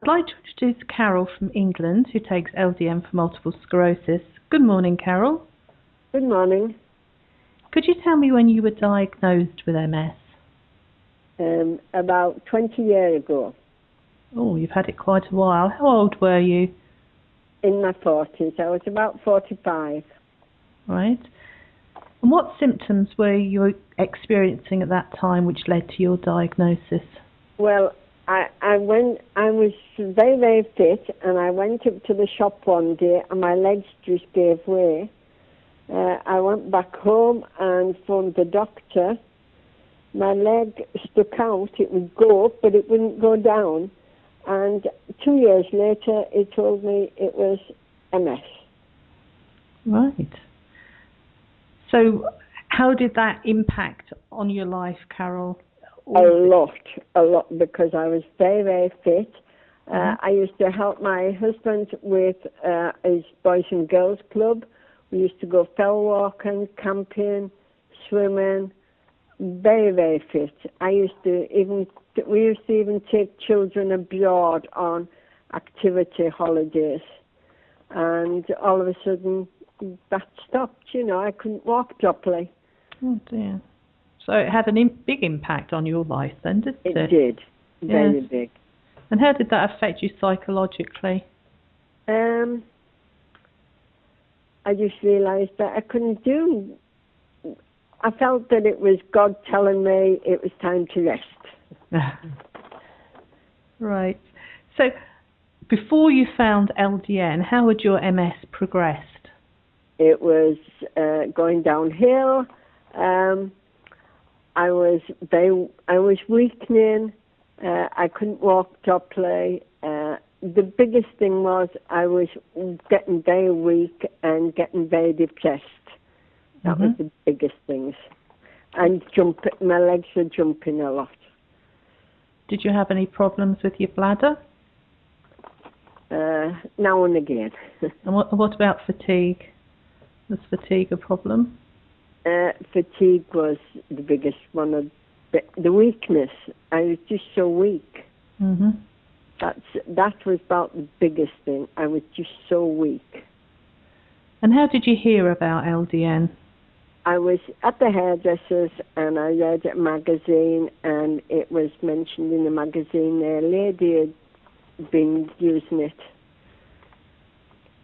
I'd like to introduce Carol from England, who takes LDN for multiple sclerosis. Good morning, Carol. Good morning. Could you tell me when you were diagnosed with MS? About 20 years ago. Oh, you've had it quite a while. How old were you? In my 40s. I was about 45. Right. And what symptoms were you experiencing at that time which led to your diagnosis? Well, I was very, very fit, and I went up to the shop one day and my legs just gave way. I went back home and phoned the doctor. My leg stuck out. It would go up, but it wouldn't go down. And 2 years later, he told me it was MS. Right. So how did that impact on your life, Carol? A lot, because I was very, very fit. I used to help my husband with his Boys and Girls Club. We used to go fell walking, camping, swimming. Very, very fit. We used to even take children abroad on activity holidays. And all of a sudden, that stopped, I couldn't walk properly. Oh dear. So it had a big impact on your life then, didn't it? It did. Very big. And how did that affect you psychologically? I just realised that I couldn't do. I felt that it was God telling me it was time to rest. Right. So before you found LDN, how had your MS progressed? It was going downhill. I was weakening. I couldn't walk properly. The biggest thing was I was getting very weak and getting very depressed. That was the biggest things. And my legs were jumping a lot. Did you have any problems with your bladder? Now and again. And what about fatigue? Was fatigue a problem? Fatigue was the biggest one. The weakness. I was just so weak. That was about the biggest thing. I was just so weak. And how did you hear about LDN? I was at the hairdresser's and I read a magazine, and it was mentioned in the magazine a lady had been using it.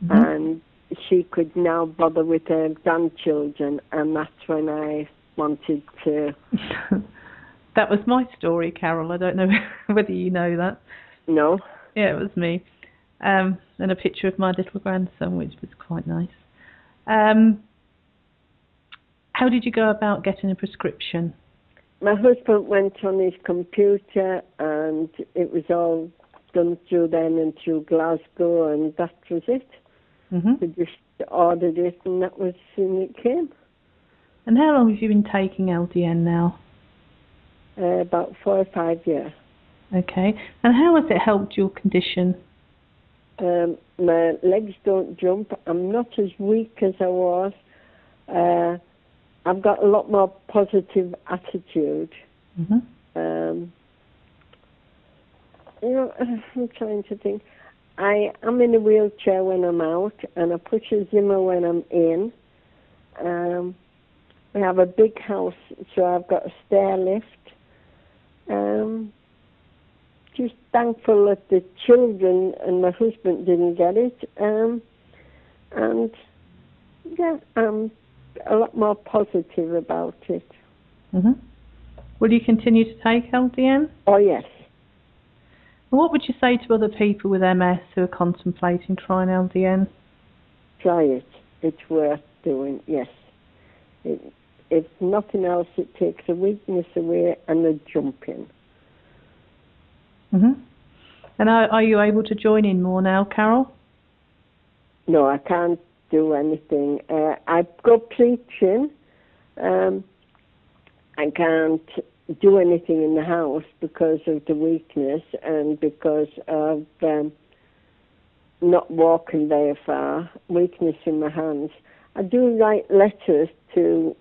And she could now bother with her grandchildren, and that's when I wanted to... That was my story, Carol. I don't know whether you know that. No. Yeah, it was me. And a picture of my little grandson, which was quite nice. How did you go about getting a prescription? My husband went on his computer, and it was all done through them and through Glasgow, and that was it. We just ordered it, and that was soon it came. And how long have you been taking LDN now? About 4 or 5 years. Okay. And how has it helped your condition? My legs don't jump. I'm not as weak as I was. I've got a lot more positive attitude. I'm trying to think. I'm in a wheelchair when I'm out, and I push a Zimmer when I'm in. We have a big house, so I've got a stair lift. Just thankful that the children and my husband didn't get it. And yeah, I'm a lot more positive about it. Will you continue to take LDN? Oh, yes. And what would you say to other people with MS who are contemplating trying LDN? Try it. It's worth doing, yes. If nothing else, it takes the weakness away and the jumping. And are you able to join in more now, Carol? No, I can't do anything. I go preaching. I can't do anything in the house because of the weakness and because of not walking very far, weakness in my hands. I do write letters to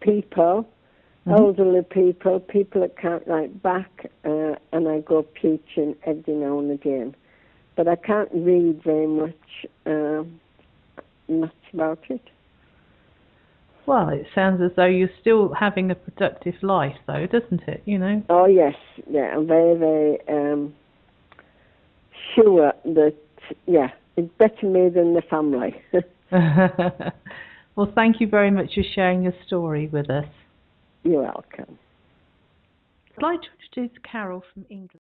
people elderly people, people that can't write back, and I go preaching every now and again. But I can't read very much about it. Well, it sounds as though you're still having a productive life, though, doesn't it? You know. Oh yes, yeah. I'm very, very sure that it's better me than the family. Well, thank you very much for sharing your story with us. You're welcome. I'd like to introduce Carol from England.